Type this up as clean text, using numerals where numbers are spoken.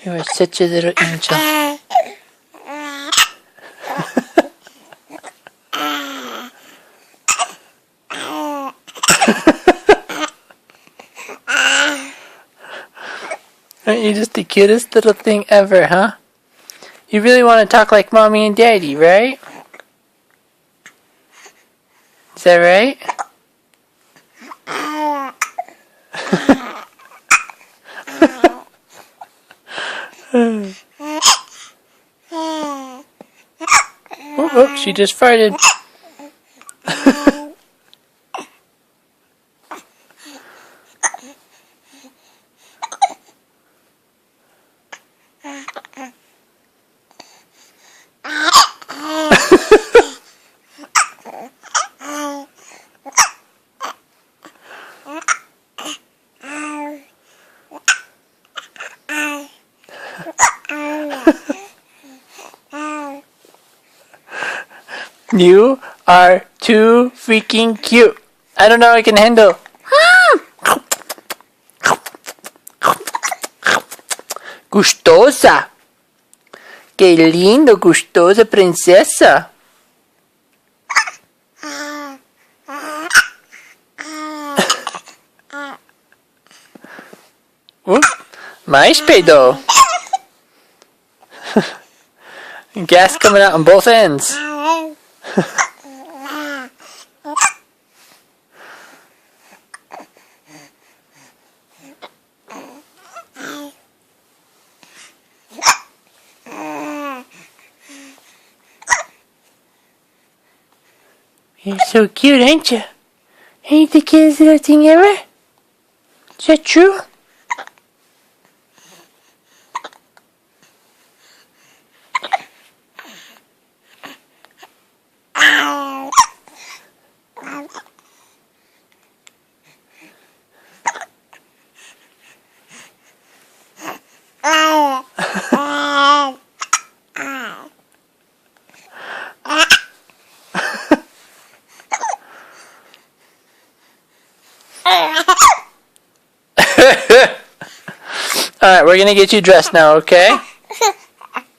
You are such a little angel. Aren't you just the cutest little thing ever, huh? You really want to talk like mommy and daddy, right? Is that right? Oh, she just farted. You are too freaking cute. I don't know I can handle. Gustosa. Qué lindo, gustosa princesa. Mais pedo. Gas coming out on both ends. You're so cute, ain't you? Ain't you the cutest little thing ever? Is that true? Alright, we're gonna get you dressed now, okay?